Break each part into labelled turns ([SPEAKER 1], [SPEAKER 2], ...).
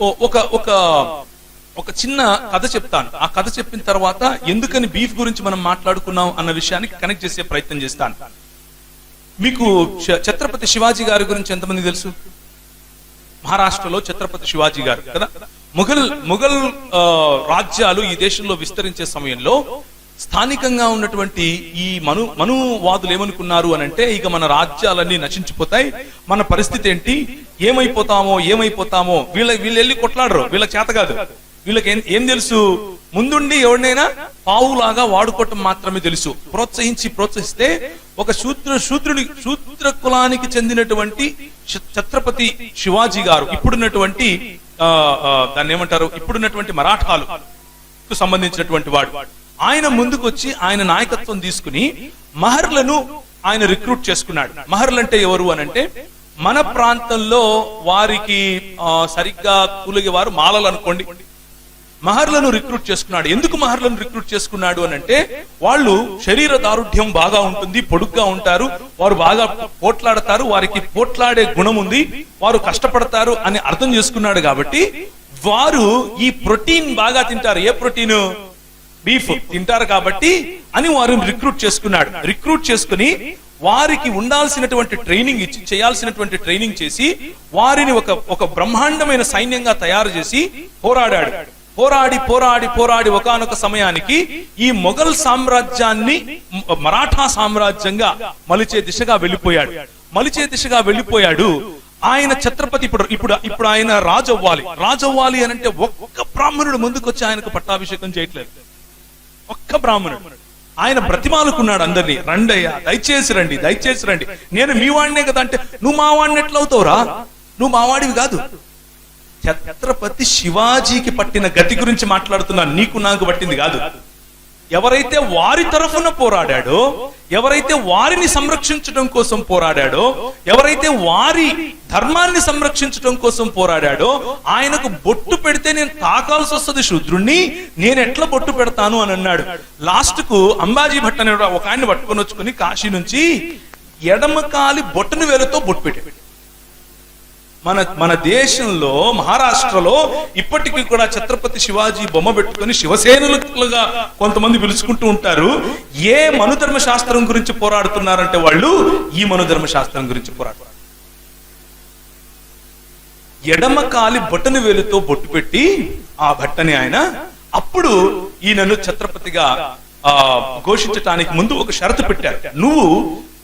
[SPEAKER 1] ఒక ఒక ఒక చిన్న కథ చెప్తాను. ఆ కథ చెప్పిన తర్వాత ఎందుకని బీఫ్ గురించి మనం మాట్లాడుకున్నాం అన్న విషయానికి కనెక్ట్ చేసే ప్రయత్నం చేస్తాను. మీకు ఛత్రపతి శివాజీ గారి గురించి ఎంతమంది తెలుసు? మహారాష్ట్రలో ఛత్రపతి శివాజీ గారు కదా. ముఘల్ రాజ్యాలు ఈ దేశంలో విస్తరించే సమయంలో స్థానికంగా ఉన్నటువంటి ఈ మనువాదులు ఏమనుకున్నారు అని అంటే, ఇక మన రాజ్యాలన్నీ నశించిపోతాయి, మన పరిస్థితి ఏంటి, ఏమైపోతామో వీళ్ళు వెళ్ళి కొట్లాడరు, వీళ్ళకి చేత కాదు. వీళ్ళకి ఏం తెలుసు? ముందుండి ఎవరినైనా పావులాగా వాడుకోవటం మాత్రమే తెలుసు. ప్రోత్సహిస్తే ఒక శూద్ర కులానికి చెందినటువంటి ఛత్రపతి శివాజీ గారు, ఇప్పుడున్నటువంటి దాన్ని ఏమంటారు, ఇప్పుడున్నటువంటి మరాఠాలకు సంబంధించినటువంటి వాడు, ఆయన ముందుకొచ్చి ఆయన నాయకత్వం తీసుకుని మహర్లను ఆయన రిక్రూట్ చేసుకున్నాడు. మహర్లు అంటే ఎవరు అని అంటే, మన ప్రాంతంలో వారికి సరిగ్గా కూలిగే వారు మాలలు అనుకోండి. మహర్లను రిక్రూట్ చేసుకున్నాడు. ఎందుకు మహర్లను రిక్రూట్ చేసుకున్నాడు అని అంటే, వాళ్ళు శరీర దారుఢ్యం బాగా ఉంటుంది, పొడుగ్గా ఉంటారు, వారు బాగా పోట్లాడతారు, వారికి పోట్లాడే గుణం ఉంది, వారు కష్టపడతారు అని అర్థం చేసుకున్నాడు. కాబట్టి వారు ఈ ప్రోటీన్ బాగా తింటారు. ఏ ప్రోటీన్? బీఫ్ తింటారు కాబట్టి అని వారు రిక్రూట్ చేసుకున్నాడు. రిక్రూట్ చేసుకుని వారికి ఉండాల్సినటువంటి ట్రైనింగ్ ఇచ్చి, చేయాల్సినటువంటి ట్రైనింగ్ చేసి, వారిని ఒక బ్రహ్మాండమైన సైన్యంగా తయారు చేసి పోరాడాడు. పోరాడి ఒకానొక సమయానికి ఈ మొఘల్ సామ్రాజ్యాన్ని మరాఠా సామ్రాజ్యంగా మలిచే దిశగా వెళ్ళిపోయాడు. ఆయన ఛత్రపతి ఇప్పుడు ఆయన రాజు అవ్వాలి అని అంటే ఒక్క బ్రాహ్మణుడు ముందుకొచ్చి ఆయనకు పట్టాభిషేకం చేయట్లేదు. ఒక్క బ్రాహ్మణుడు. ఆయన బ్రతిమాలుకున్నాడు అందరినీ, రండయ్యా, దయచేసి రండి, నేను మీ వాడినే కదా అంటే, నువ్వు మా వాడిని ఎట్లవుతావురా, నువ్వు మా వాడివి కాదు. ఛత్రపతి శివాజీకి పట్టిన గతి గురించి మాట్లాడుతున్నాను, నీకు నాకు పట్టింది కాదు. ఎవరైతే వారి తరఫున పోరాడాడో, ఎవరైతే వారిని సంరక్షించడం కోసం పోరాడాడో, ఎవరైతే వారి ధర్మాన్ని సంరక్షించడం కోసం పోరాడాడో, ఆయనకు బొట్టు పెడితే నేను తాకాల్సి వస్తుంది శూద్రుణ్ణి, నేను ఎట్లా బొట్టు పెడతాను అని అన్నాడు. లాస్ట్ కు అంబాజీ భట్ అనే ఒక ఆయన్ని పట్టుకొని వచ్చుకుని కాశీ నుంచి ఎడమకాలి బొట్టును వేలతో బొట్టు పెట్టాడు. మన దేశంలో మహారాష్ట్రలో ఇప్పటికీ కూడా ఛత్రపతి శివాజీ బొమ్మ పెట్టుకుని శివసేనులుగా కొంతమంది పిలుచుకుంటూ ఉంటారు. ఏ మనుధర్మ శాస్త్రం గురించి పోరాడుతున్నారంటే వాళ్ళు ఈ మనుధర్మ శాస్త్రం గురించి పోరాడుతున్నారు. ఎడమకాలి బొట్టను వేలుతో బొట్టు పెట్టి ఆ భట్టని ఆయన అప్పుడు ఈయనను ఛత్రపతిగా ఘోషించటానికి ముందు ఒక షరతు పెట్టారు. నువ్వు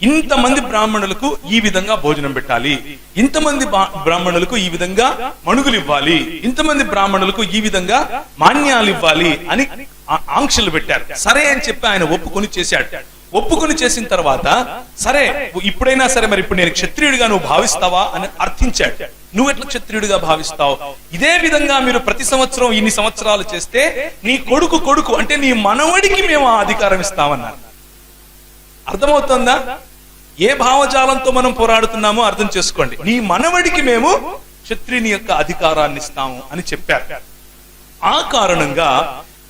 [SPEAKER 1] ఇంతమంది బ్రాహ్మణులకు ఈ విధంగా భోజనం పెట్టాలి, ఇంతమంది బ్రాహ్మణులకు ఈ విధంగా మణుగులు ఇవ్వాలి, ఇంతమంది బ్రాహ్మణులకు ఈ విధంగా మాన్యాలు ఇవ్వాలి అని ఆంక్షలు పెట్టారు. సరే అని చెప్పి ఆయన ఒప్పుకొని చేశాడు. ఒప్పుకొని చేసిన తర్వాత సరే ఇప్పుడైనా సరే, మరి ఇప్పుడు నేను క్షత్రియుడిగా నువ్వు భావిస్తావా అని అర్థించాడు. నువ్వు ఎట్లా క్షత్రియుడిగా భావిస్తావు? ఇదే విధంగా మీరు ప్రతి సంవత్సరం ఇన్ని సంవత్సరాలు చేస్తే నీ కొడుకు అంటే నీ మనవడికి మేము ఆ అధికారం ఇస్తామన్నారు. అర్థమవుతుందా? ఏ భావజాలంతో మనం పోరాడుతున్నామో అర్థం చేసుకోండి. నీ మనవడికి మేము క్షత్రియుని యొక్క అధికారాన్ని ఇస్తాము అని చెప్పారు. ఆ కారణంగా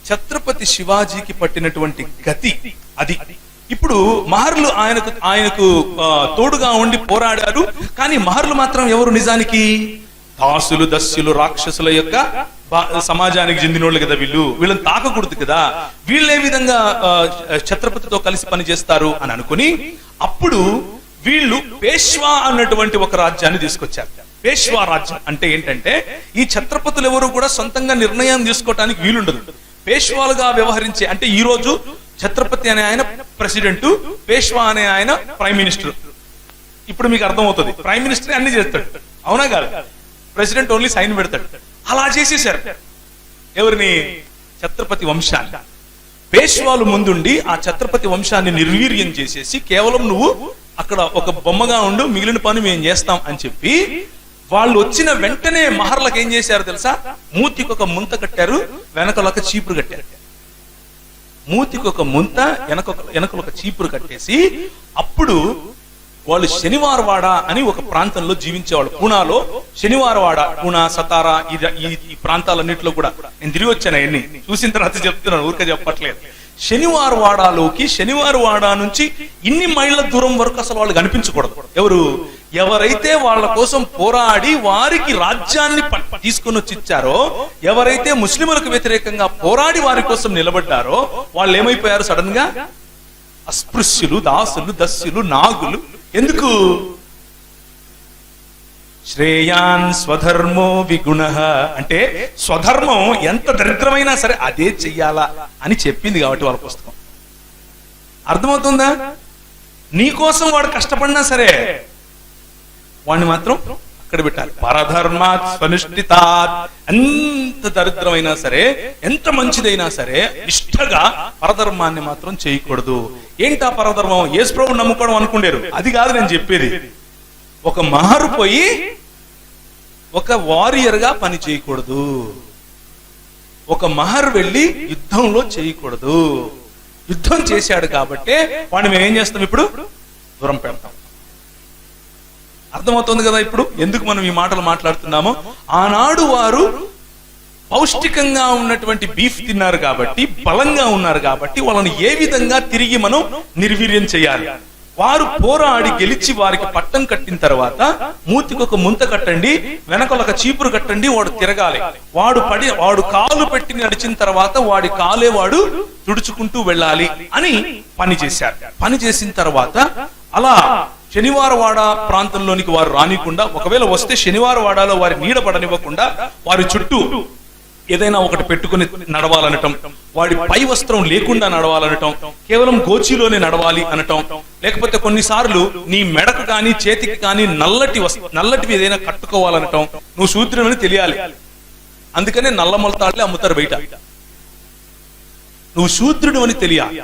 [SPEAKER 1] ఛత్రపతి శివాజీకి పట్టినటువంటి గతి అది. ఇప్పుడు మహర్లు ఆయనకు తోడుగా ఉండి పోరాడారు. కానీ మహర్లు మాత్రం ఎవరు? నిజానికి దాసులు, దస్యులు, రాక్షసుల యొక్క సమాజానికి చెందినోళ్ళు కదా. వీళ్ళని తాకకూడదు కదా. వీళ్ళు ఏ విధంగా ఛత్రపతితో కలిసి పనిచేస్తారు అని అనుకుని అప్పుడు వీళ్ళు పేష్వా అన్నటువంటి ఒక రాజ్యాన్ని తీసుకొచ్చారు. పేష్వా రాజ్యం అంటే ఏంటంటే, ఈ ఛత్రపతులు ఎవరు కూడా సొంతంగా నిర్ణయం తీసుకోవటానికి వీలుండదు. పేష్వాలుగా వ్యవహరించే, అంటే ఈ రోజు ఛత్రపతి అనే ఆయన ప్రెసిడెంట్, పేష్వా అనే ఆయన ప్రైమ్ మినిస్టర్. ఇప్పుడు మీకు అర్థమవుతుంది, ప్రైమ్ మినిస్టర్ అన్ని చేస్తాడు, అవునా కాదు? ప్రెసిడెంట్ ఓన్లీ సైన్ పెడతాడు. అలా చేసేసారు ఎవరిని? ఛత్రపతి వంశాన్ని. పేష్వాలు ముందుండి ఆ ఛత్రపతి వంశాన్ని నిర్వీర్యం చేసేసి కేవలం నువ్వు అక్కడ ఒక బొమ్మగా ఉండు, మిగిలిన పని మేము చేస్తాం అని చెప్పి వాళ్ళు వచ్చిన వెంటనే మహర్లకు ఏం చేశారు తెలుసా? మూతికి ఒక ముంత కట్టారు, వెనకలొక చీపురు కట్టారు. మూతికి ఒక ముంత, వెనకలొక చీపురు కట్టేసి అప్పుడు వాళ్ళు శనివారవాడ అని ఒక ప్రాంతంలో జీవించేవాళ్ళు. పూనాలో శనివారవాడ, పూనా, సతారా, ఈ ప్రాంతాలన్నింటిలో కూడా నేను తిరిగి వచ్చాను. అవన్నీ చూసిన తర్వాత చెప్తున్నాను, ఊరికే చెప్పట్లేదు. శనివారవాడలోకి, శనివారవాడ నుంచి ఇన్ని మైళ్ళ దూరం వరకు అసలు వాళ్ళు కనిపించకూడదు. ఎవరు? ఎవరైతే వాళ్ళ కోసం పోరాడి వారికి రాజ్యాన్ని తీసుకుని వచ్చి ఇచ్చారో, ఎవరైతే ముస్లింలకు వ్యతిరేకంగా పోరాడి వారి కోసం నిలబడ్డారో వాళ్ళు ఏమైపోయారు? సడన్ గా అస్పృశ్యులు, దాసులు, దస్యులు, నాగులు. ఎందుకు? శ్రేయాన్ స్వధర్మో విగుణః అంటే స్వధర్మం ఎంత దరిద్రమైనా సరే అదే చెయ్యాలా అని చెప్పింది కాబట్టి వాళ్ళ పుస్తకం. అర్థమవుతుందా? నీకోసం వాడు కష్టపడినా సరే వాడిని మాత్రం అక్కడ పెట్టాలి. పరధర్మాత్ స్వనిష్ఠితాత్. ఎంత దరిద్రమైనా సరే, ఎంత మంచిదైనా సరే నిష్ఠగా పరధర్మాన్ని మాత్రం చేయకూడదు. ఏంటా పరధర్మం? యేసు ప్రభువుని నమ్ముకోవడం అనుకుంటారు. అది కాదు నేను చెప్పేది. ఒక మహరు పోయి ఒక వారియర్ గా పని చేయకూడదు. ఒక మహర్ వెళ్ళి యుద్ధంలో చేయకూడదు. యుద్ధం చేశాడు కాబట్టి వాడిని మేము ఏం చేస్తాం? ఇప్పుడు దూరం పెడతాం. అర్థమవుతుంది కదా ఇప్పుడు ఎందుకు మనం ఈ మాటలు మాట్లాడుతున్నామో? ఆనాడు వారు పౌష్టికంగా ఉన్నటువంటి బీఫ్ తిన్నారు కాబట్టి, బలంగా ఉన్నారు కాబట్టి వాళ్ళని ఏ విధంగా తిరిగి మనం నిర్వీర్యం చేయాలి. వారు పోరాడి గెలిచి వారికి పట్టం కట్టిన తర్వాత మూతికి ఒక ముంత కట్టండి, వెనకొక చీపురు కట్టండి, వాడు తిరగాలి. వాడు కాలు పెట్టి నడిచిన తర్వాత వాడి కాలే వాడు తుడుచుకుంటూ వెళ్ళాలి అని పని చేశారు. పని చేసిన తర్వాత అలా శనివారవాడ ప్రాంతంలోనికి వారు రానికుండా, ఒకవేళ వస్తే శనివారవాడలో వారి నీడ పడనివ్వకుండా వారి చుట్టూ ఏదైనా ఒకటి పెట్టుకుని నడవాలనటం, వాడి పై వస్త్రం లేకుండా నడవాలనటం, కేవలం గోచిలోనే నడవాలి అనటం, లేకపోతే కొన్నిసార్లు నీ మెడకు కానీ చేతికి కానీ నల్లటివి ఏదైనా కట్టుకోవాలనటం. నువ్వు శూద్రుడని తెలియాలి, అందుకనే నల్ల మొలతాడులే అమ్ముతారు బయట. నువ్వు శూద్రుడు అని తెలియాలి.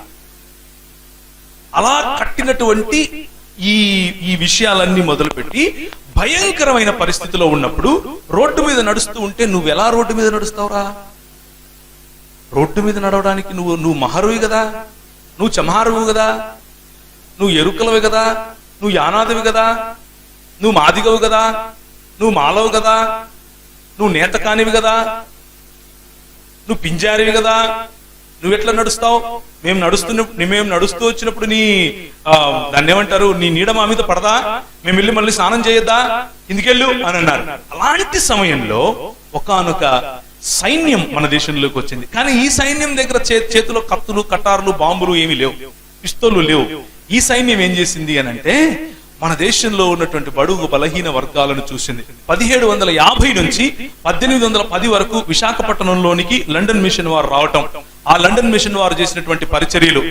[SPEAKER 1] అలా కట్టినటువంటి ఈ విషయాలన్నీ మొదలుపెట్టి భయంకరమైన పరిస్థితిలో ఉన్నప్పుడు రోడ్డు మీద నడుస్తూ ఉంటే నువ్వు ఎలా రోడ్డు మీద నడుస్తావురా? రోడ్డు మీద నడవడానికి నువ్వు మహరువి కదా, నువ్వు చమహారువు కదా, నువ్వు ఎరుకలవి కదా, నువ్వు యానాదివి కదా, నువ్వు మాదిగవు కదా, నువ్వు మాలవు కదా, నువ్వు నేత కానివి కదా, నువ్వు పింజారివి కదా. నువ్వెట్లా నడుస్తావు? మేము నడుస్తూ వచ్చినప్పుడు దాన్ని ఏమంటారు, నీ నీడ మా మీద పడదా? మేము వెళ్ళి మళ్ళీ స్నానం చేయొద్దా? ఇందుకెళ్ళు అని అన్నారు. అలాంటి సమయంలో ఒకానొక సైన్యం మన దేశంలోకి వచ్చింది. కానీ ఈ సైన్యం దగ్గర చేతిలో కత్తులు, కటార్లు, బాంబులు ఏమీ లేవు, పిస్తోళ్లు లేవు. ఈ సైన్యం ఏం చేసింది అని అంటే మన దేశంలో ఉన్నటువంటి బడుగు బలహీన వర్గాలను చూసింది. 1750 నుంచి 1810 వరకు విశాఖపట్నంలోనికి లండన్ మిషన్ వారు రావటం, ఆ లండన్ మిషన్ వారు చేసినటువంటి పరిచర్యలు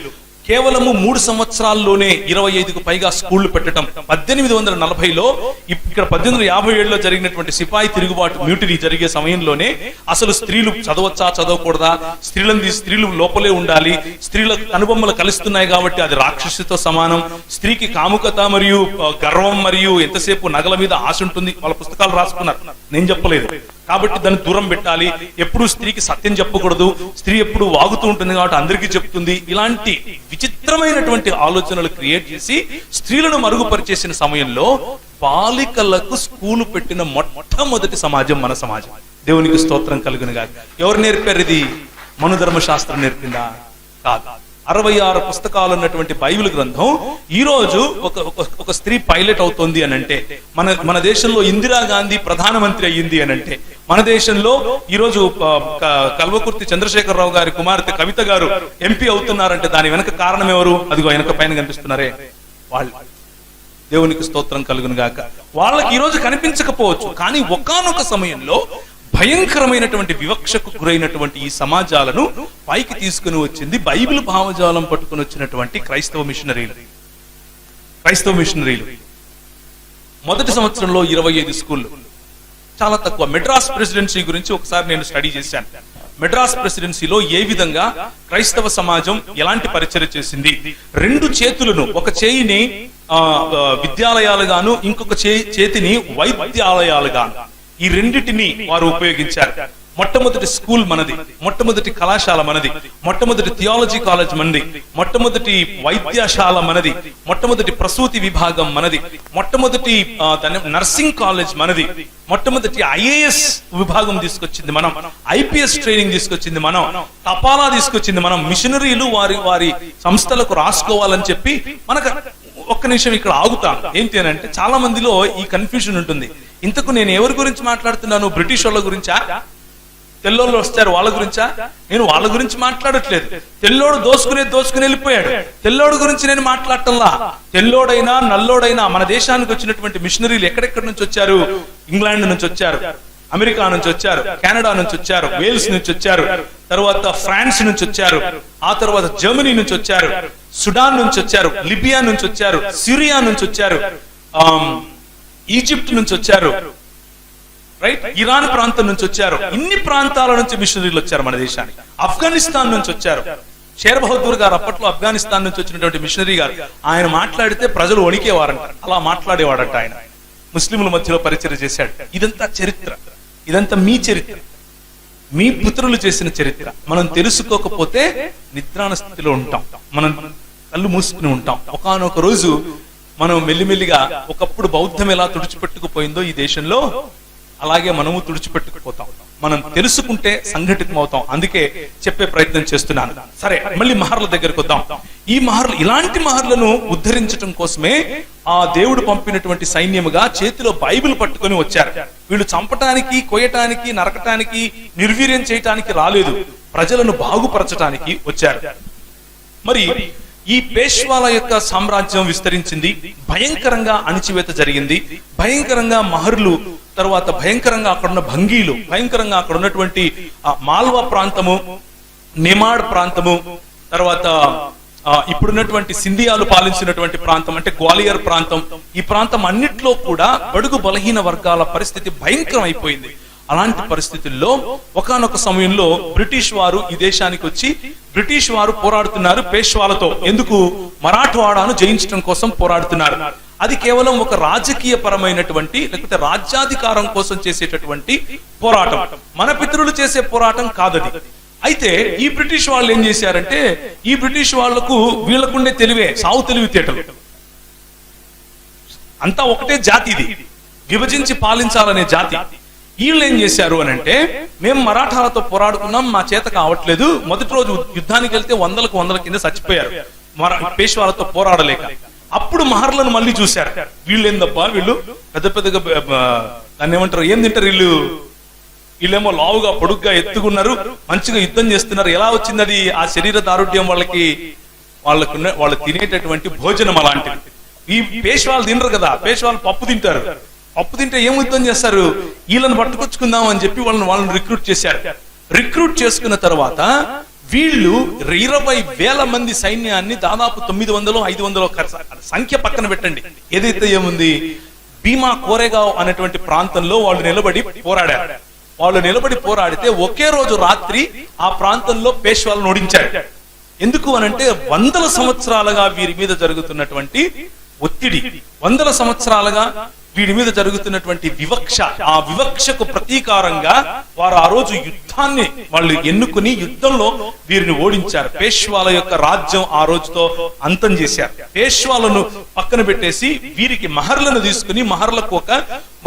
[SPEAKER 1] కేవలము 3 సంవత్సరాల్లోనే 25కు పైగా స్కూళ్లు పెట్టడం. 1840లో ఇక్కడ 1857లో జరిగినటువంటి సిపాయి తిరుగుబాటు మ్యూటినీ జరిగే సమయంలోనే అసలు స్త్రీలు చదవచ్చా చదవకూడదా, స్త్రీలు లోపలే ఉండాలి, స్త్రీల అనుబొమ్మలు కలుస్తున్నాయి కాబట్టి అది రాక్షసితో సమానం, స్త్రీకి కాముకత మరియు గర్వం మరియు ఎంతసేపు నగల మీద ఆశ ఉంటుంది, వాళ్ళ పుస్తకాలు రాసుకున్నారు, నేను చెప్పలేదు. కాబట్టి దాన్ని దూరం పెట్టాలి, ఎప్పుడు స్త్రీకి సత్యం చెప్పకూడదు, స్త్రీ ఎప్పుడు వాగుతూ ఉంటుంది కాబట్టి అందరికీ చెప్తుంది. ఇలాంటి విచిత్రమైనటువంటి ఆలోచనలు క్రియేట్ చేసి స్త్రీలను మరుగుపరిచేసిన సమయంలో బాలికలకు స్కూలు పెట్టిన మొట్టమొదటి సమాజం మన సమాజం. దేవునికి స్తోత్రం కలుగునుగా. ఎవరు నేర్పారు ఇది? మనుధర్మశాస్త్రం నేర్పిందా? కాదు. 66 పుస్తకాలు ఉన్నటువంటి బైబిల్ గ్రంథం ఈ రోజు ఒక స్త్రీ పైలట్ అవుతోంది అని అంటే, మన దేశంలో ఇందిరాగాంధీ ప్రధానమంత్రి అయ్యింది అని అంటే, మన దేశంలో ఈ రోజు కల్వకుర్తి చంద్రశేఖరరావు గారి కుమార్తె కవిత గారు ఎంపీ అవుతున్నారంటే దాని వెనక కారణం ఎవరు? అదిగో వెనక పైన కనిపిస్తున్నారే వాళ్ళు. దేవునికి స్తోత్రం కలుగును గాక. వాళ్ళకి ఈ రోజు కనిపించకపోవచ్చు, కానీ ఒకానొక సమయంలో భయంకరమైనటువంటి వివక్షకు గురైనటువంటి ఈ సమాజాలను పైకి తీసుకుని వచ్చింది బైబిల్ భావజాలం పట్టుకుని వచ్చినటువంటి క్రైస్తవ మిషనరీలు. మొదటి సంవత్సరంలో 25 స్కూళ్ళు, చాలా తక్కువ. మెడ్రాస్ ప్రెసిడెన్సీ గురించి ఒకసారి నేను స్టడీ చేశాను. మెడ్రాస్ ప్రెసిడెన్సీలో ఏ విధంగా క్రైస్తవ సమాజం ఎలాంటి పరిచర్య చేసింది. 2 చేతులను, ఒక చేయిని విద్యాలయాలుగాను, ఇంకొక చేతిని వైద్యాలయాలుగాను, ఈ రెండిటిని వారు ఉపయోగించారు. మొట్టమొదటి స్కూల్ మనది, మొట్టమొదటి కళాశాల మనది, మొట్టమొదటి థియాలజీ కాలేజ్ మనది, మొట్టమొదటి వైద్యశాల మనది, మొట్టమొదటి ప్రసూతి విభాగం మనది, మొట్టమొదటి నర్సింగ్ కాలేజ్ మనది, మొట్టమొదటి ఐఏఎస్ విభాగం తీసుకొచ్చింది మనం, ఐపీఎస్ ట్రైనింగ్ తీసుకొచ్చింది మనం, తపాలా తీసుకొచ్చింది మనం. మిషనరీలు వారి సంస్థలకు రాసుకోవాలని చెప్పి మనకు ఒక్క నిమిషం ఇక్కడ ఆగుతాను. ఏంటి అని అంటే, చాలా మందిలో ఈ కన్ఫ్యూజన్ ఉంటుంది. ఇంతకు నేను ఎవరి గురించి మాట్లాడుతున్నాను? బ్రిటిష్ వాళ్ళ గురించా? తెల్లోళ్ళు వస్తారు వాళ్ళ గురించా? నేను వాళ్ళ గురించి మాట్లాడట్లేదు. తెల్లోడు దోసుకుని వెళ్ళిపోయాడు. తెల్లోడు గురించి నేను మాట్లాడటంలా. తెల్లోడైనా నల్లోడైనా మన దేశానికి వచ్చినటువంటి మిషనరీలు ఎక్కడెక్కడి నుంచి వచ్చారు? ఇంగ్లాండ్ నుంచి వచ్చారు, అమెరికా నుంచి వచ్చారు, కెనడా నుంచి వచ్చారు, వేల్స్ నుంచి వచ్చారు, తర్వాత ఫ్రాన్స్ నుంచి వచ్చారు, ఆ తర్వాత జర్మనీ నుంచి వచ్చారు, సుడాన్ నుంచి వచ్చారు, లిబియా నుంచి వచ్చారు, సిరియా నుంచి వచ్చారు, ఈజిప్ట్ నుంచి వచ్చారు, రైట్, ఇరాన్ ప్రాంతం నుంచి వచ్చారు. ఇన్ని ప్రాంతాల నుంచి మిషనరీలు వచ్చారు మన దేశానికి. ఆఫ్ఘనిస్తాన్ నుంచి వచ్చారు. షేర్ బహదూర్ గారు అప్పట్లో ఆఫ్ఘనిస్తాన్ నుంచి వచ్చినటువంటి మిషనరీ గారు. ఆయన మాట్లాడితే ప్రజలు వణికేవారంట. అలా మాట్లాడేవాడంట ఆయన. ముస్లింల మధ్యలో పరిచయం చేశాడు. ఇదంతా చరిత్ర, ఇదంతా మీ చరిత్ర, మీ పుత్రులు చేసిన చరిత్ర. మనం తెలుసుకోకపోతే నిద్రాణ స్థితిలో ఉంటాం, మనం కళ్ళు మూసుకుని ఉంటాం. ఒకానొక రోజు మనం మెల్లిమెల్లిగా, ఒకప్పుడు బౌద్ధం ఎలా తుడిచిపెట్టుకుపోయిందో ఈ దేశంలో, అలాగే మనము తుడిచిపెట్టుకుపోతాం. మనం తెలుసుకుంటే సంఘటితం అవుతాం. అందుకే చెప్పే ప్రయత్నం చేస్తున్నాను. సరే, మళ్ళీ మహర్ల దగ్గరకు వద్దాం. ఈ మహర్లు, ఇలాంటి మహర్లను ఉద్ధరించడం కోసమే ఆ దేవుడు పంపినటువంటి సైన్యముగా చేతిలో బైబిల్ పట్టుకొని వచ్చారు. వీళ్ళు చంపటానికి, కొయ్యటానికి, నరకటానికి, నిర్వీర్యం చేయటానికి రాలేదు. ప్రజలను బాగుపరచటానికి వచ్చారు. మరి ఈ పేష్వాల యొక్క సామ్రాజ్యం విస్తరించింది. భయంకరంగా అణిచివేత జరిగింది. భయంకరంగా మహర్లు, తర్వాత భయంకరంగా అక్కడున్న భంగీలు, భయంకరంగా అక్కడ ఉన్నటువంటి మాల్వా ప్రాంతము, నిమాడ్ ప్రాంతము, తర్వాత ఇప్పుడున్నటువంటి సింధియాలు పాలించినటువంటి ప్రాంతం అంటే గ్వాలియర్ ప్రాంతం, ఈ ప్రాంతం అన్నిట్లో కూడా బడుగు బలహీన వర్గాల పరిస్థితి భయంకరం అయిపోయింది. అలాంటి పరిస్థితుల్లో ఒకానొక సమయంలో బ్రిటిష్ వారు ఈ దేశానికి వచ్చి బ్రిటిష్ వారు పోరాడుతున్నారు పేష్వాలతో. ఎందుకు? మరాఠవాడాను జయించడం కోసం పోరాడుతున్నారు. అది కేవలం ఒక రాజకీయ పరమైనటువంటి, లేకపోతే రాజ్యాధికారం కోసం చేసేటటువంటి పోరాటం. మన పితరులు చేసే పోరాటం కాదది. అయితే ఈ బ్రిటిష్ వాళ్ళు ఏం చేశారంటే, ఈ బ్రిటిష్ వాళ్లకు వీళ్లకుండే తెలివే, సావు తెలివితేటలు. అంతా ఒకటే జాతి, ఇది విభజించి పాలించాలనే జాతి. వీళ్ళు ఏం చేశారు అని అంటే, మేము మరాఠాలతో పోరాడుకున్నాం, మా చేత కావట్లేదు. మొదటి రోజు యుద్ధానికి వెళ్తే వందల కింద చచ్చిపోయారు పేష్వాలతో పోరాడలేక. అప్పుడు మహర్లను మళ్ళీ చూశారు. వీళ్ళు ఏందబ్బా, వీళ్ళు పెద్ద పెద్దగా దాన్ని ఏమంటారు, ఏం తింటారు వీళ్ళేమో లావుగా పొడుగ్గా ఎత్తుకున్నారు, మంచిగా యుద్ధం చేస్తున్నారు. ఎలా వచ్చింది అది? ఆ శరీర దారుఢ్యం వాళ్ళు తినేటటువంటి భోజనం అలాంటిది. ఈ పేష్వాలు తినరు కదా, పేష్వాలు పప్పు తింటారు. పప్పు తింటే ఏం యుద్ధం చేస్తారు? వీళ్ళని పట్టుకొచ్చుకుందాం అని చెప్పి వాళ్ళని రిక్రూట్ చేశారు. రిక్రూట్ చేసుకున్న తర్వాత వీళ్ళు 20,000 మంది సైన్యాన్ని, దాదాపు 900-500 సంఖ్య పక్కన పెట్టండి, ఏదైతే ఏముంది, భీమా కోరేగావ్ అనేటువంటి ప్రాంతంలో వాళ్ళు నిలబడి పోరాడారు. వాళ్ళు నిలబడి పోరాడితే ఒకే రోజు రాత్రి ఆ ప్రాంతంలో పేష్వాలను ఓడించారు. ఎందుకు అనంటే, 100 సంవత్సరాలుగా వీరి మీద జరుగుతున్నటువంటి ఒత్తిడి, 100 సంవత్సరాలుగా వీడి మీద జరుగుతున్నటువంటి వివక్ష, ఆ వివక్షకు ప్రతీకారంగా వారు ఆ రోజు యుద్ధాన్ని వాళ్ళు ఎన్నుకుని యుద్ధంలో వీరిని ఓడించారు. పేష్వాల యొక్క రాజ్యం ఆ రోజుతో అంతం చేశారు. పేష్వాలను పక్కన పెట్టేసి వీరికి మహర్లను తీసుకుని, మహర్లకు ఒక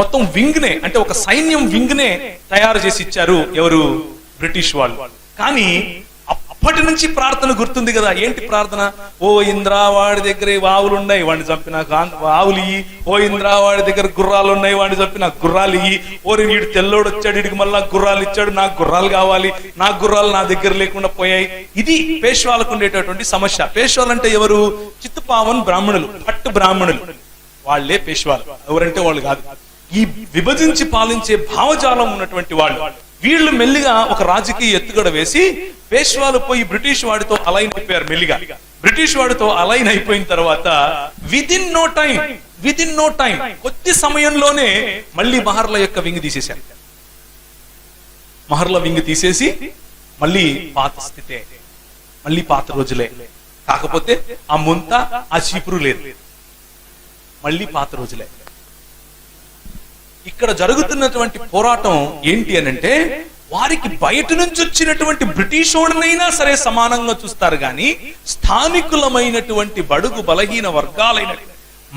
[SPEAKER 1] మొత్తం వింగ్ నే, అంటే ఒక సైన్యం వింగ్ నే తయారు చేసి ఇచ్చారు. ఎవరు? బ్రిటిష్ వాళ్ళు. కానీ అప్పటి నుంచి ప్రార్థన గుర్తుంది కదా. ఏంటి ప్రార్థన? ఓ ఇంద్రా, వాడి దగ్గర ఆవులు ఉన్నాయి, వాడిని చంపిన ఆవులు ఇయ్యి. ఓ ఇంద్రా, వాడి దగ్గర గుర్రాలు ఉన్నాయి, వాడిని చంపిన గుర్రాలు ఇయ్యి. ఓరి వీడు తెల్లోడు వచ్చాడు, వీడికి మళ్ళా గుర్రాలు ఇచ్చాడు, నాకు గుర్రాలు కావాలి, నా గుర్రాలు నా దగ్గర లేకుండా పోయాయి. ఇది పేష్వాలకు ఉండేటటువంటి సమస్య. పేష్వాలు అంటే ఎవరు? చిత్తపావన్ బ్రాహ్మణులు, భట్ బ్రాహ్మణులు, వాళ్లే పేష్వాలు. ఎవరంటే వాళ్ళు కాదు, ఈ విభజించి పాలించే భావజాలం ఉన్నటువంటి వాళ్ళు. వీళ్ళు మెల్లిగా ఒక రాజకీయ ఎత్తుగడ వేసి పేష్వాలు పోయి బ్రిటిష్ వాడితో అలైన్ అయిపోయారు. మెల్లిగా బ్రిటిష్ వాడితో అలైన్ అయిపోయిన తర్వాత విదిన్ నో టైం కొద్ది సమయంలోనే మళ్ళీ మహర్ల యొక్క వింగ్ తీసేశారు. మహర్ల వింగ్ తీసేసి మళ్ళీ పాత స్థితే, మళ్ళీ పాత రోజులే. కాకపోతే ఆ ముంత, ఆ చీపురు లేదు, మళ్ళీ పాత రోజులే. ఇక్కడ జరుగుతున్నటువంటి పోరాటం ఏంటి అనంటే, వారికి బయట నుంచి వచ్చినటువంటి బ్రిటిష్ వాడినైనా సరే సమానంగా చూస్తారు, గాని స్థానికులమైనటువంటి బడుగు బలహీన వర్గాలైన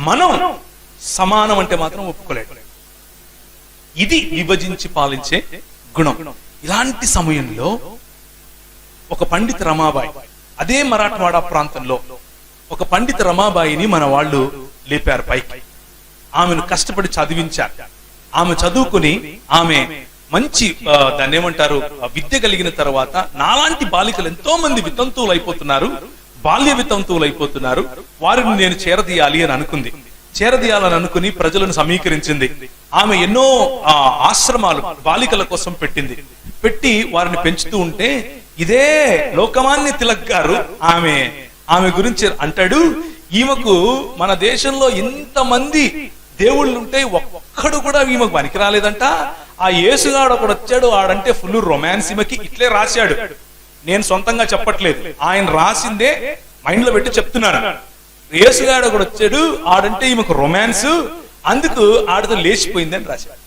[SPEAKER 1] మనం సమానం అంటే మాత్రం ఒప్పుకోలేదు. ఇది విభజించి పాలించే గుణం. ఇలాంటి సమయంలో ఒక పండిత్ రమాబాయి, అదే మరాఠవాడా ప్రాంతంలో ఒక పండిత రమాబాయిని మన వాళ్ళు లేపారు పైకి. ఆమెను కష్టపడి చదివించారు. ఆమె చదువుకుని ఆమె మంచి దాన్ని ఏమంటారు విద్య కలిగిన తర్వాత నాలాంటి బాలికలు ఎంతో మంది వితంతువులు అయిపోతున్నారు, బాల్య వితంతువులు అయిపోతున్నారు, వారిని నేను చేరదీయాలి అని అనుకుంది. చేరదీయాలని అనుకుని ప్రజలను సమీకరించింది. ఆమె ఎన్నో ఆశ్రమాలు బాలికల కోసం పెట్టి వారిని పెంచుతూ ఉంటే ఇదే లోకమాన్య తిలక్ గారు ఆమె గురించి అంటాడు, ఈమెకు మన దేశంలో ఇంతమంది దేవుళ్ళు ఉంటే ఒక్కడు కూడా ఈమెకు పనికి రాలేదంట. ఆ యేసుగాడు ఒకడు వచ్చాడు, ఆడంటే ఫుల్ రొమాన్స్, ఈమెకి ఇట్లే రాశాడు. నేను సొంతంగా చెప్పట్లేదు, ఆయన రాసిందే మైండ్ లో పెట్టి చెప్తున్నాను. యేసుగాడు ఒకడు వచ్చాడు, ఆడంటే ఈమెకు రొమాన్స్, అందుకు ఆడతో లేచిపోయిందని రాశాడు.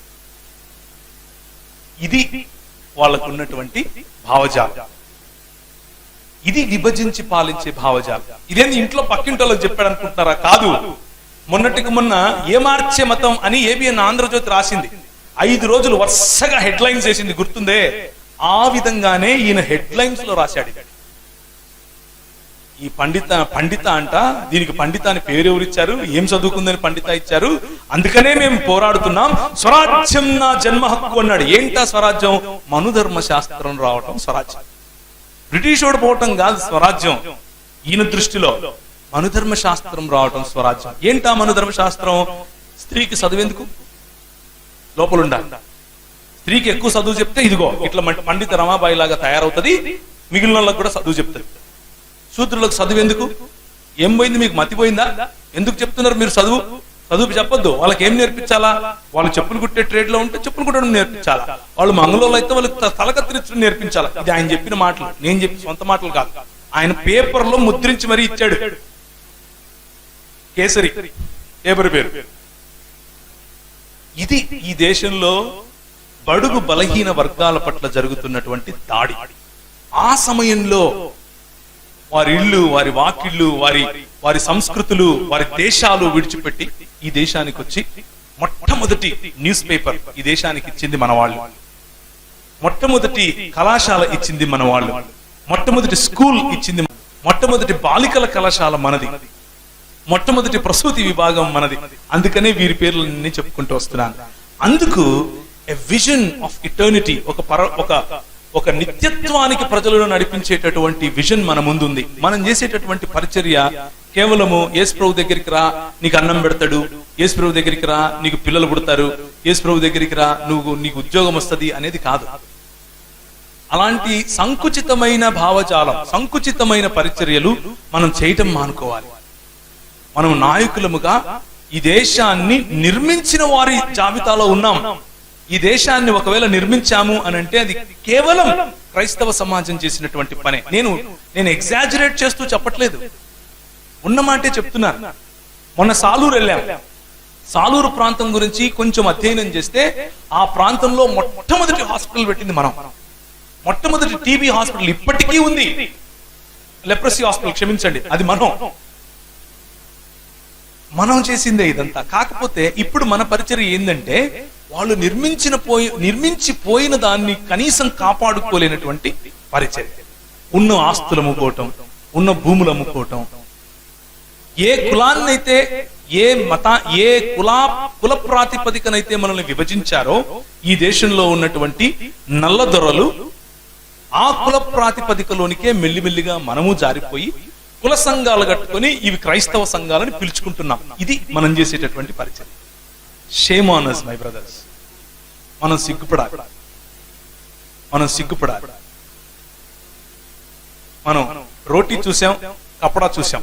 [SPEAKER 1] ఇది వాళ్ళకు ఉన్నటువంటి భావజాలం. ఇది విభజించి పాలించే భావజాలం. ఇదేంది ఇంట్లో పక్కింటోళ్ళకి చెప్పాడు అనుకుంటున్నారా? కాదు. మొన్నటికి మొన్న ఏమార్చే మతం అని ఏబిఎన్ ఆంధ్రజ్యోతి రాసింది. 5 రోజులు వరుసగా హెడ్ లైన్స్ వేసింది, గుర్తుందే? ఆ విధంగానే ఈయన హెడ్ లైన్స్ లో రాశాడు. ఈ పండిత అంట, దీనికి పండిత అని పేరు ఎవరిచ్చారు? ఏం చదువుకుందని పండిత ఇచ్చారు? అందుకనే మేము పోరాడుతున్నాం. స్వరాజ్యం నా జన్మ హక్కు అన్నాడు. ఏంటా స్వరాజ్యం? మనుధర్మ శాస్త్రం రావటం స్వరాజ్యం. బ్రిటిష్ వాడు పోవటం కాదు స్వరాజ్యం. ఈయన దృష్టిలో మనుధర్మ శాస్త్రం రావటం స్వరాజ్యం. ఏంటా మనుధర్మ శాస్త్రం? స్త్రీకి చదువెందుకు? లోపల ఉండాలి. స్త్రీకి ఎక్కువ చదువు చెప్తే ఇదిగో ఇట్లా పండిత రమాబాయి లాగా తయారవుతుంది, మిగిలిన వాళ్ళకి కూడా చదువు చెప్తారు. శూద్రులకు చదువు ఎందుకు? ఏం పోయింది? మీకు మతిపోయిందా? ఎందుకు చెప్తున్నారు మీరు చదువు చెప్పొద్దు. వాళ్ళకి ఏం నేర్పించాలా? వాళ్ళు చెప్పులు కుట్టే ట్రేడ్ లో ఉంటే చెప్పులు కుట్టడం నేర్పించాలా, వాళ్ళు మంగళంలో అయితే వాళ్ళకి తలకత్తిరించడం నేర్పించాలా. ఇది ఆయన చెప్పిన మాటలు, నేను చెప్పిన సొంత మాటలు కాదు. ఆయన పేపర్ లో ముద్రించి మరీ ఇచ్చాడు. కేసరి పేపర్ పేరు. ఇది ఈ దేశంలో బడుగు బలహీన వర్గాల పట్ల జరుగుతున్నటువంటి దాడి. ఆ సమయంలో వారి ఇళ్ళు, వారి వాకిళ్ళు, వారి సంస్కృతులు, వారి దేశాలు విడిచిపెట్టి ఈ దేశానికి వచ్చి మొట్టమొదటి న్యూస్ పేపర్ ఈ దేశానికి ఇచ్చింది మన వాళ్ళు. మొట్టమొదటి కళాశాల ఇచ్చింది మన వాళ్ళు. మొట్టమొదటి స్కూల్ ఇచ్చింది, మొట్టమొదటి బాలికల కళాశాల మనది, మొట్టమొదటి ప్రసూతి విభాగం మనది. అందుకనే వీరి పేర్లన్నీ చెప్పుకుంటూ వస్తున్నాను. అందుకు ఎ విజన్ ఆఫ్ ఇటర్నిటీ, ఒక నిత్యత్వానికి ప్రజలను నడిపించేటటువంటి విజన్ మన ముందుంది. మనం చేసేటటువంటి పరిచర్య కేవలము యేసు ప్రభు దగ్గరికి రా నీకు అన్నం పెడతాడు, యేసు ప్రభు దగ్గరికి రా నీకు పిల్లలు పుడతారు, యేసు ప్రభు దగ్గరికి రా నీకు ఉద్యోగం వస్తుంది అనేది కాదు. అలాంటి సంకుచితమైన భావజాలం, సంకుచితమైన పరిచర్యలు మనం చేయటం మానుకోవాలి. మనం నాయకులముగా ఈ దేశాన్ని నిర్మించిన వారి జాబితాలో ఉన్నాం. ఈ దేశాన్ని ఒకవేళ నిర్మించాము అని అంటే అది కేవలం క్రైస్తవ సమాజం చేసినటువంటి పనే. నేను ఎగ్జాజరేట్ చేస్తూ చెప్పట్లేదు, ఉన్న మాటే చెప్తున్నాను. మొన్న సాలూరు వెళ్ళాం. సాలూరు ప్రాంతం గురించి కొంచెం అధ్యయనం చేస్తే ఆ ప్రాంతంలో మొట్టమొదటి హాస్పిటల్ పెట్టింది మనం. మొట్టమొదటి టీబీ హాస్పిటల్ ఇప్పటికీ ఉంది. లెప్రసీ హాస్పిటల్, క్షమించండి, అది మనం చేసిందే ఇదంతా. కాకపోతే ఇప్పుడు మన పరిచర్య ఏంటంటే వాళ్ళు నిర్మించిపోయిన దాన్ని కనీసం కాపాడుకోలేనటువంటి పరిచర్య. ఉన్న ఆస్తులు అమ్ముకోవటం, ఉన్న భూములు అమ్ముకోవటం, ఏ కులాన్నైతే ఏ కుల ప్రాతిపదికనైతే మనల్ని విభజించారో ఈ దేశంలో ఉన్నటువంటి నల్ల దొరలు ఆ కుల ప్రాతిపదికలోనికే మెల్లిమెల్లిగా మనము జారిపోయి కుల సంఘాలు కట్టుకొని ఇవి క్రైస్తవ సంఘాలని పిలుచుకుంటున్నాం. ఇది మనం చేసేటటువంటి పరిచయం. Shame on us my brothers. మనం సిగ్గుపడాలి. మనం రోటీ చూసాం, కపడా చూసాం.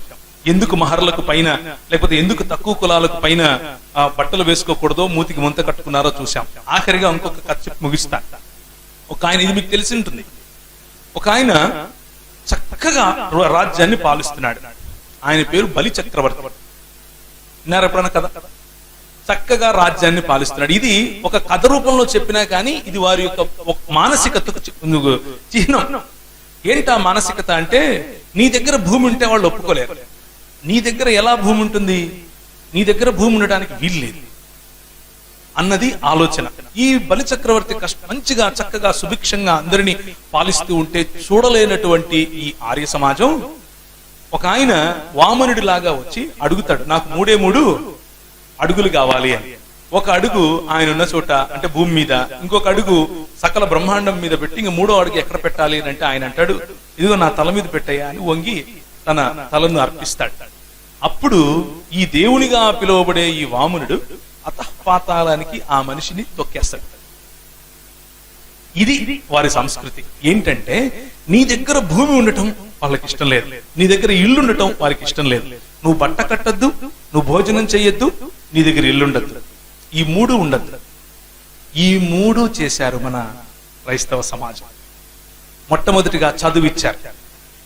[SPEAKER 1] ఎందుకు మహర్లకు పైన లేకపోతే ఎందుకు తక్కువ కులాలకు పైన బట్టలు వేసుకోకూడదో, మూతికి ముంత కట్టుకున్నారో చూసాం. ఆఖరిగా ఇంకొక కథ చెప్పి ముగిస్తా. ఒక ఆయన, ఇది మీకు తెలిసి ఉంటుంది, ఒక ఆయన చక్కగా రాజ్యాన్ని పాలిస్తున్నాడు. ఆయన పేరు బలి చక్రవర్తి. విన్నారా ఎప్పుడన్నా కథ? చక్కగా రాజ్యాన్ని పాలిస్తున్నాడు. ఇది ఒక కథ రూపంలో చెప్పినా కానీ ఇది వారి యొక్క మానసికతకు చిహ్నం. ఏంటా మానసికత అంటే, నీ దగ్గర భూమి ఉంటే వాళ్ళు ఒప్పుకోలేరు. నీ దగ్గర ఎలా భూమి ఉంటుంది? నీ దగ్గర భూమి ఉండడానికి వీలు లేదు అన్నది ఆలోచన. ఈ బలి చక్రవర్తి మంచిగా చక్కగా సుభిక్షంగా అందరినీ పాలిస్తూ ఉంటే చూడలేనటువంటి ఈ ఆర్య సమాజం ఒక ఆయన వామనుడి లాగా వచ్చి అడుగుతాడు, నాకు 3 అడుగులు కావాలి అని. ఒక అడుగు ఆయన ఉన్న చోట అంటే భూమి మీద, ఇంకొక అడుగు సకల బ్రహ్మాండం మీద పెట్టి, ఇంక 3వ అడుగు ఎక్కడ పెట్టాలి అని అంటే ఆయన అంటాడు, ఇదిగో నా తల మీద పెట్టయ్యా అని వంగి తన తలను అర్పిస్తాడు. అప్పుడు ఈ దేవునిగా పిలువబడే ఈ వామనుడు అతఃపాతాళానికి ఆ మనిషిని తొక్కేస్తాడు. ఇది వారి సంస్కృతి. ఏంటంటే నీ దగ్గర భూమి ఉండటం వాళ్ళకి ఇష్టం లేదు, నీ దగ్గర ఇల్లు ఉండటం వారికి ఇష్టం లేదు. నువ్వు బట్ట కట్టద్దు, నువ్వు భోజనం చెయ్యొద్దు, నీ దగ్గర ఇల్లు ఉండద్దు, ఈ 3 ఉండద్దు. ఈ 3 చేశారు మన క్రైస్తవ సమాజం. మొట్టమొదటిగా చదువు ఇచ్చారు.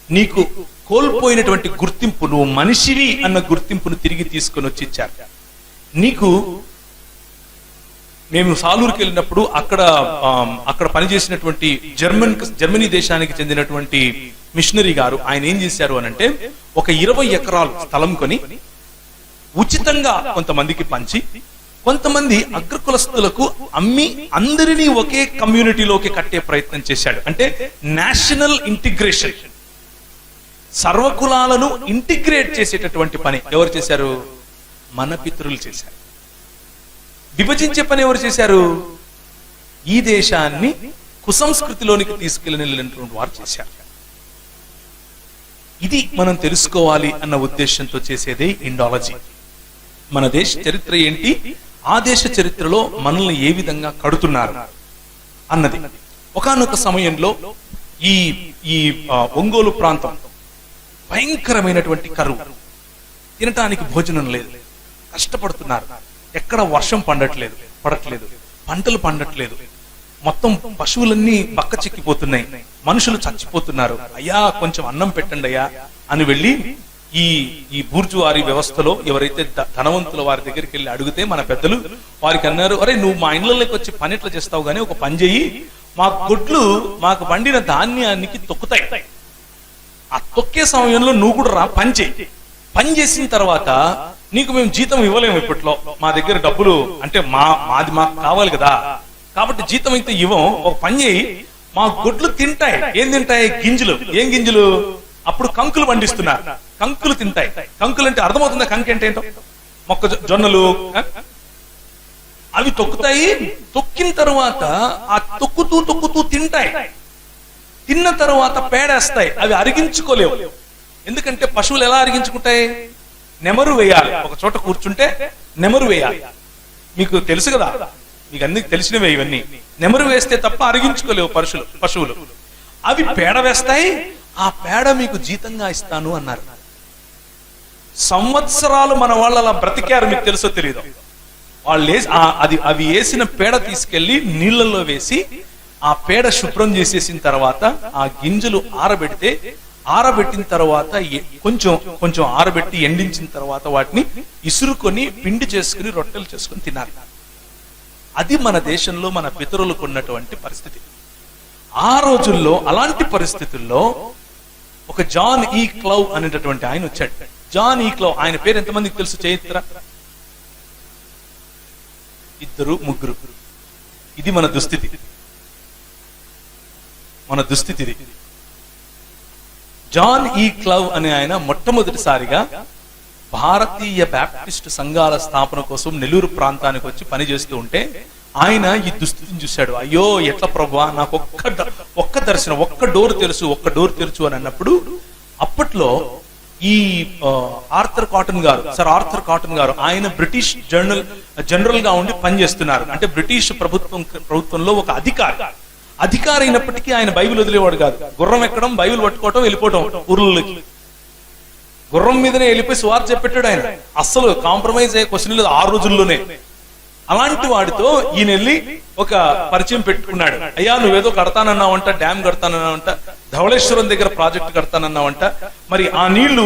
[SPEAKER 1] నీకు కోల్పోయినటువంటి గుర్తింపు, నువ్వు మనిషివి అన్న గుర్తింపును తిరిగి తీసుకొని వచ్చి ఇచ్చారు. నీకు మేము సాలూరుకి వెళ్ళినప్పుడు అక్కడ పనిచేసినటువంటి జర్మనీ దేశానికి చెందినటువంటి మిషనరీ గారు ఆయన ఏం చేశారు అనంటే, ఒక 20 ఎకరాలు స్థలం కొని ఉచితంగా కొంతమందికి పంచి, కొంతమంది అగ్రకులస్తులకు అమ్మి అందరినీ ఒకే కమ్యూనిటీలోకి కట్టే ప్రయత్నం చేశాడు. అంటే నేషనల్ ఇంటిగ్రేషన్, సర్వకులాలను ఇంటిగ్రేట్ చేసేటటువంటి పని ఎవరు చేశారు? మన పితరులు చేశారు. విభజించే పని ఎవరు చేశారు? ఈ దేశాన్ని కుసంస్కృతిలోనికి తీసుకెళ్ళినటువంటి వారు చేశారు. ఇది మనం తెలుసుకోవాలి అన్న ఉద్దేశంతో చేసేదే ఇండాలజీ. మన దేశ చరిత్ర ఏంటి, ఆ దేశ చరిత్రలో మనల్ని ఏ విధంగా కడుతున్నారు అన్నది. ఒకానొక సమయంలో ఈ ఒంగోలు ప్రాంతం భయంకరమైనటువంటి కరువు, తినటానికి భోజనం లేదు, కష్టపడుతున్నారు. ఎక్కడ వర్షం పడట్లేదు, పంటలు పండట్లేదు, మొత్తం పశువులన్నీ బక్క చిక్కిపోతున్నాయి, మనుషులు చచ్చిపోతున్నారు. అయ్యా కొంచెం అన్నం పెట్టండి అయ్యా అని వెళ్ళి ఈ బూర్జువారీ వ్యవస్థలో ఎవరైతే ధనవంతుల వారి దగ్గరికి వెళ్ళి అడిగితే మన పెద్దలు వారికి అన్నారు, అరే నువ్వు మా ఇండ్లలోకి వచ్చి పని ఎట్లా చేస్తావు గానీ ఒక పని చెయ్యి, మా గొడ్లు మాకు పండిన ధాన్యానికి తొక్కుతాయి, ఆ తొక్కే సమయంలో నువ్వు కూడా రా పని చేయి, పని చేసిన తర్వాత నీకు మేము జీతం ఇవ్వలేము, ఇప్పట్లో మా దగ్గర డబ్బులు అంటే మాకు కావాలి కదా, కాబట్టి జీతం అయితే ఇవ్వం, ఒక పని చేయి, మా గొడ్లు తింటాయి. ఏం తింటాయి? గింజలు. ఏం గింజలు? అప్పుడు కంకులు పండిస్తున్నారు, కంకులు తింటాయి. కంకులు అంటే అర్థమవుతుందా? కంకి అంటే ఏంటో? మొక్కజొన్నలు అవి తొక్కుతాయి. తొక్కిన తర్వాత ఆ తొక్కుతూ తింటాయి. తిన్న తర్వాత పేడేస్తాయి, అవి అరిగించుకోలేవు. ఎందుకంటే పశువులు ఎలా అరిగించుకుంటాయి? నెమరు వేయాలి, ఒక చోట కూర్చుంటే నెమరు వేయాలి. మీకు తెలుసు కదా, మీకు అన్ని తెలిసినవే ఇవన్నీ. నెమరు వేస్తే తప్ప అరిగించుకోలేవు పశువులు. అవి పేడ వేస్తాయి, ఆ పేడ మీకు జీతంగా ఇస్తాను అన్నారు. సంవత్సరాలు మన వాళ్ళు అలా బ్రతికారు. మీకు తెలుసో తెలియదు, వాళ్ళు అవి వేసిన పేడ తీసుకెళ్లి నీళ్లలో వేసి ఆ పేడ శుభ్రం చేసేసిన తర్వాత ఆ గింజలు ఆరబెట్టిన తర్వాత కొంచెం ఆరబెట్టి ఎండించిన తర్వాత వాటిని ఇసురుకొని పిండి చేసుకుని రొట్టెలు చేసుకుని తినాలి. అది మన దేశంలో మన పితరులకు ఉన్నటువంటి పరిస్థితి. ఆ రోజుల్లో అలాంటి పరిస్థితుల్లో ఒక జాన్ ఈ క్లౌ అనేటటువంటి ఆయన వచ్చాడు. జాన్ ఈ క్లౌ, ఆయన పేరు ఎంతమందికి తెలుసు? చరిత్ర 2, 3. ఇది మన దుస్థితి. జాన్ ఈ క్లౌ అనే ఆయన మొట్టమొదటిసారిగా భారతీయ బ్యాప్టిస్ట్ సంఘాల స్థాపన కోసం నెల్లూరు ప్రాంతానికి వచ్చి పనిచేస్తూ ఉంటే ఆయన ఈ దుస్థితిని చూశాడు. అయ్యో ఎట్లా ప్రభువా, నాకు ఒక్క దర్శనం, ఒక్క డోర్ తెలుసు అని అన్నప్పుడు, అప్పట్లో ఈ ఆర్థర్ కాటన్ గారు ఆయన బ్రిటిష్ జనరల్ గా ఉండి పనిచేస్తున్నారు. అంటే బ్రిటిష్ ప్రభుత్వంలో ఒక అధికారి అయినప్పటికీ ఆయన బైబిల్ వదిలేవాడు కాదు. గుర్రం ఎక్కడం, బైబిల్ పట్టుకోవటం, వెళ్ళిపోవటం ఊర్లలోకి. గుర్రం మీదనే వెళ్ళిపోయి సువార్త చెప్పెట్టాడు ఆయన. అస్సలు కాంప్రమైజ్ అయ్యే క్వశ్చన్ లేదు ఆ రోజుల్లోనే. అలాంటి వాడితో ఈయన వెళ్ళి ఒక పరిచయం పెట్టుకున్నాడు. అయ్యా నువ్వేదో కడతానన్నావంట, డ్యామ్ కడతానన్నావంట, ధవళేశ్వరం దగ్గర ప్రాజెక్ట్ కడతానన్నావంట, మరి ఆ నీళ్లు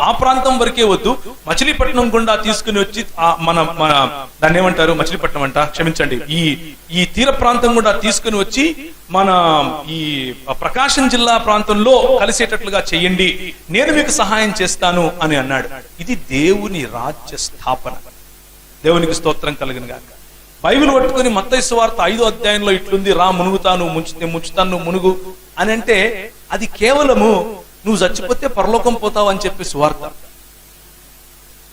[SPEAKER 1] ఆ ప్రాంతం వరకే వద్దు, మచిలీపట్నం గుండా తీసుకుని వచ్చి మన దాన్ని ఏమంటారు, మచిలీపట్నం అంట, క్షమించండి, ఈ తీర ప్రాంతం గుండా తీసుకుని వచ్చి మన ఈ ప్రకాశం జిల్లా ప్రాంతంలో కలిసేటట్లుగా చెయ్యండి, నేను మీకు సహాయం చేస్తాను అని అన్నాడు. ఇది దేవుని రాజ్య స్థాపన. దేవునికి స్తోత్రం కలుగును గాక. బైబిల్ పట్టుకుని మత్తయి సువార్త 5వ అధ్యాయంలో ఇట్లుంది, రా మునుగుతాను, ముంచుతాను మునుగు అని అంటే, అది కేవలము నువ్వు చచ్చిపోతే పరలోకం పోతావు అని చెప్పి సువార్త.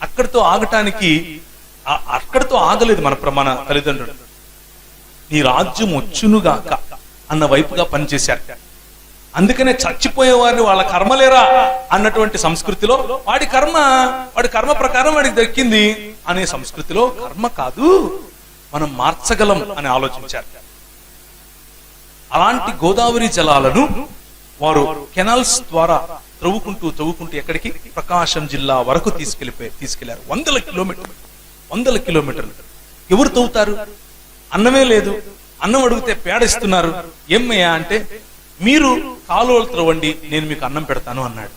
[SPEAKER 1] అక్కడితో ఆగలేదు మన తల్లిదండ్రులు. నీ రాజ్యం వచ్చునుగాక అన్న వైపుగా పనిచేశారు. అందుకనే చచ్చిపోయే వారిని వాళ్ళ కర్మలేరా అన్నటువంటి సంస్కృతిలో వాడి కర్మ ప్రకారం వాడికి దక్కింది అనే సంస్కృతిలో కర్మ కాదు, మనం మార్చగలం అని ఆలోచించారు. అలాంటి గోదావరి జలాలను వారు కెనాల్స్ ద్వారా త్రవ్వుకుంటూ ఎక్కడికి, ప్రకాశం జిల్లా వరకు తీసుకెళ్లారు. 100 కిలోమీటర్లు. ఎవరు తవ్వుతారు? అన్నమే లేదు. అన్నం అడిగితే పేడిస్తున్నారు. ఏమయ్యా అంటే, మీరు కాలువలు త్రవ్వండి, నేను మీకు అన్నం పెడతాను అన్నాడు.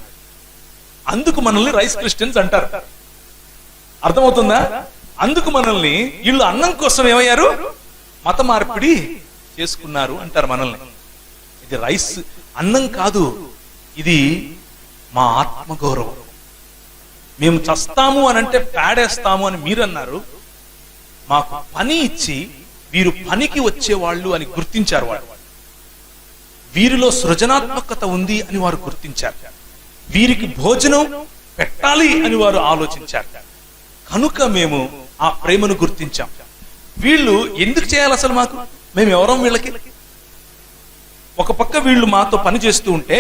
[SPEAKER 1] అందుకు మనల్ని రైస్ క్రిస్టియన్స్ అంటారు. అర్థమవుతుందా? అందుకు మనల్ని వీళ్ళు అన్నం కోసం ఏమయ్యారు, మత మార్పిడి చేసుకున్నారు అంటారు మనల్ని. ఇది రైస్ అన్నం కాదు, ఇది మా ఆత్మగౌరవం. మేము చస్తాము అని అంటే పేడేస్తాము అని మీరన్నారు. మాకు పని ఇచ్చి వీరు పనికి వచ్చేవాళ్ళు అని గుర్తించారు. వీరిలో సృజనాత్మకత ఉంది అని వారు గుర్తించారు. వీరికి భోజనం పెట్టాలి అని వారు ఆలోచించారు. కనుక మేము ఆ ప్రేమను గుర్తించాం. వీళ్ళు ఎందుకు చేయాలి అసలు మాకు? మేము ఎవరం వీళ్ళకి? ఒక పక్క వీళ్ళు మాతో పని చేస్తూ ఉంటే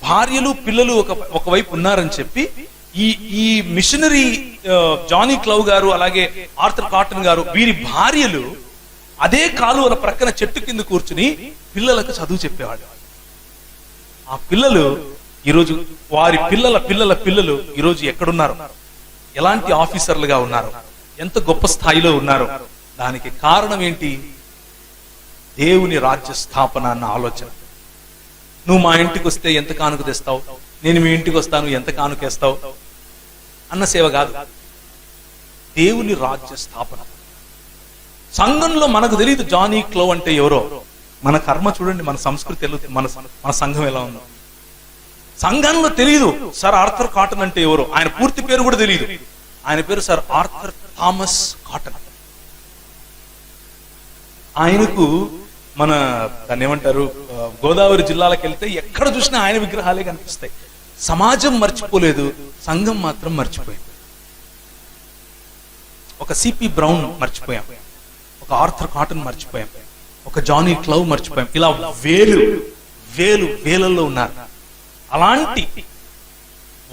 [SPEAKER 1] భార్యలు పిల్లలు ఒకవైపు ఉన్నారని చెప్పి ఈ మిషనరీ జానీ క్లవ్ గారు, అలాగే ఆర్థర్ కాటన్ గారు, వీరి భార్యలు అదే కాలువల ప్రక్కన చెట్టు కింద కూర్చుని పిల్లలకు చదువు చెప్పేవాడు. ఆ పిల్లలు ఈరోజు, వారి పిల్లలు ఈరోజు ఎక్కడున్నారు, ఎలాంటి ఆఫీసర్లుగా ఉన్నారు, ఎంత గొప్ప స్థాయిలో ఉన్నారు. దానికి కారణం ఏంటి? దేవుని రాజ్య స్థాపన అన్న ఆలోచన. నువ్వు మా ఇంటికి వస్తే ఎంత కానుక తెస్తావు, నేను మీ ఇంటికి వస్తాను ఎంత కానుకేస్తావు అన్న సేవ కాదు, దేవుని రాజ్య స్థాపన. సంఘంలో మనకు తెలియదు జానీ క్లవ్ అంటే ఎవరో. మన కర్మ చూడండి, మన సంస్కృతి మన సంఘం ఎలా ఉందో. సంఘంలో తెలియదు సర్ ఆర్థర్ కాటన్ అంటే ఎవరో. ఆయన పూర్తి పేరు కూడా తెలియదు. ఆయన పేరు సర్ ఆర్థర్ థామస్ కాటన్. ఆయనకు మన దాన్ని ఏమంటారు, గోదావరి జిల్లాలకు వెళ్తే ఎక్కడ చూసినా ఆయన విగ్రహాలే కనిపిస్తాయి. సమాజం మర్చిపోలేదు, సంఘం మాత్రం మర్చిపోయింది. ఒక సిపి బ్రౌన్ మర్చిపోయాం, ఒక ఆర్థర్ కాటన్ మర్చిపోయాం, ఒక జానీ క్లవ్ మర్చిపోయాం. ఇలా వేలల్లో ఉన్నారు. అలాంటి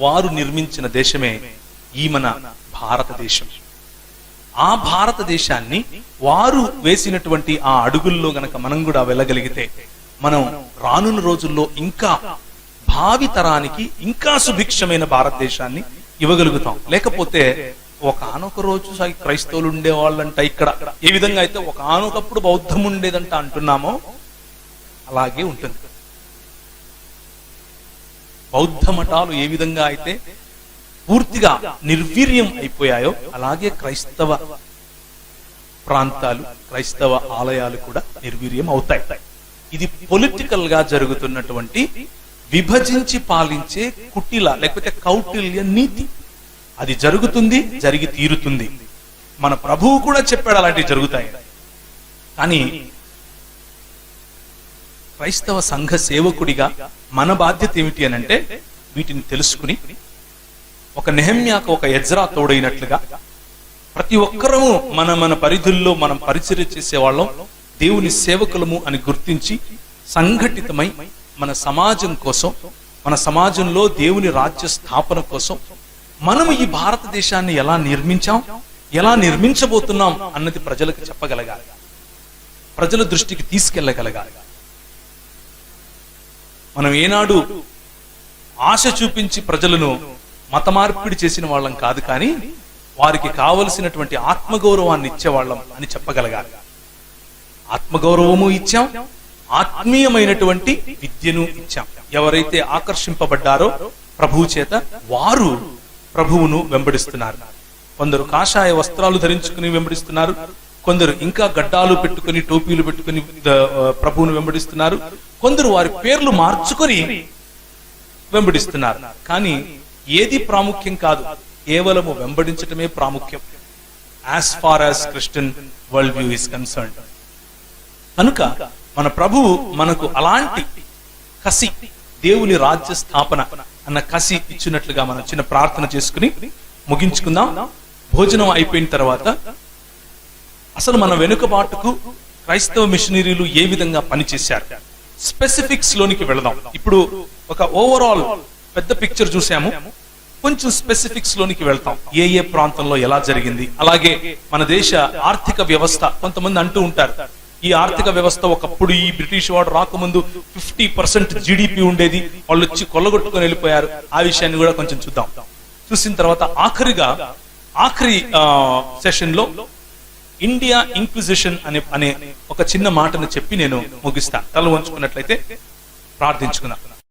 [SPEAKER 1] వారు నిర్మించిన దేశమే ఈ మన భారతదేశం. ఆ భారతదేశాన్ని వారు వేసినటువంటి ఆ అడుగుల్లో గనక మనం కూడా వెళ్ళగలిగితే మనం రానున్న రోజుల్లో ఇంకా భావి తరానికి ఇంకా సుభిక్షమైన భారతదేశాన్ని ఇవ్వగలుగుతాం. లేకపోతే ఒకనొక రోజు క్రైస్తవులు ఉండేవాళ్ళంట ఇక్కడ, ఏ విధంగా అయితే ఒకనొకప్పుడు బౌద్ధం ఉండేదంట అంటున్నామో అలాగే ఉంటుంది. బౌద్ధ మఠాలు ఏ విధంగా అయితే పూర్తిగా నిర్వీర్యం అయిపోయాయో అలాగే క్రైస్తవ ప్రాంతాలు, క్రైస్తవ ఆలయాలు కూడా నిర్వీర్యం అవుతాయి. ఇది పొలిటికల్ గా జరుగుతున్నటువంటి విభజించి పాలించే కుటిల లేకపోతే కౌటిల్య నీతి. అది జరుగుతుంది, జరిగి తీరుతుంది. మన ప్రభువు కూడా చెప్పాడు అలాంటివి జరుగుతాయి. కానీ క్రైస్తవ సంఘ సేవకుడిగా మన బాధ్యత ఏమిటి అని అంటే, వీటిని తెలుసుకుని ఒక నెహెమ్యాకు ఒక ఎజ్రా తోడైనట్లుగా ప్రతి ఒక్కరము మన పరిధుల్లో మనం పరిచర్య చేసేవాళ్ళం, దేవుని సేవకులము అని గుర్తించి సంఘటితమై మన సమాజం కోసం, మన సమాజంలో దేవుని రాజ్య స్థాపన కోసం మనము ఈ భారతదేశాన్ని ఎలా నిర్మించాం, ఎలా నిర్మించబోతున్నాం అన్నది ప్రజలకు చెప్పగలగాలి, ప్రజల దృష్టికి తీసుకెళ్లగలగాలి. మనం ఏనాడు ఆశ చూపించి ప్రజలను మత మార్పిడి చేసిన వాళ్ళం కాదు, కానీ వారికి కావలసినటువంటి ఆత్మగౌరవాన్ని ఇచ్చేవాళ్ళం అని చెప్పగలగాలి. ఆత్మగౌరవము ఇచ్చాం, ఆత్మీయమైనటువంటి విద్యను ఇచ్చాం. ఎవరైతే ఆకర్షింపబడ్డారో ప్రభువు చేత వారు ప్రభువును వెంబడిస్తున్నారు. కొందరు కాషాయ వస్త్రాలు ధరించుకుని వెంబడిస్తున్నారు, కొందరు ఇంకా గడ్డాలు పెట్టుకుని టోపీలు పెట్టుకుని ప్రభువును వెంబడిస్తున్నారు, కొందరు వారి పేర్లు మార్చుకొని వెంబడిస్తున్నారు. కానీ ఏది ప్రాముఖ్యం కాదు, కేవలము వెంబడించటమే ప్రాముఖ్యం as far as Christian world view is concerned. కనుక మన ప్రభువు మనకు అలాంటి కసి, దేవుని రాజ్య స్థాపన, అన్న కసి ఇచ్చినట్లుగా మనం చిన్న ప్రార్థన చేసుకుని ముగించుకుందాం. భోజనం అయిపోయిన తర్వాత అసలు మన వెనుకబాటుకు క్రైస్తవ మిషనరీలు ఏ విధంగా పనిచేశారు, స్పెసిఫిక్స్ లోనికి వెళదాం. ఇప్పుడు ఒక ఓవరాల్ పెద్ద పిక్చర్ చూసాము, కొంచెం స్పెసిఫిక్స్ లోనికి వెళ్తాం. ఏ ఏ ప్రాంతంలో ఎలా జరిగింది, అలాగే మన దేశ ఆర్థిక వ్యవస్థ. కొంతమంది అంటూ ఉంటారు, ఈ ఆర్థిక వ్యవస్థ ఒకప్పుడు ఈ బ్రిటిష్ వాడు రాకముందు 50% జీడిపి ఉండేది, వాళ్ళు వచ్చి కొల్లగొట్టుకొని వెళ్ళిపోయారు. ఆ విషయాన్ని కూడా కొంచెం చూద్దాం. చూసిన తర్వాత ఆఖరి సెషన్ లో ఇండియా ఇంక్విజిషన్ అనే ఒక చిన్న మాటను చెప్పి నేను ముగిస్తాను. తల వంచుకున్నట్లయితే ప్రార్థించుకుందాం.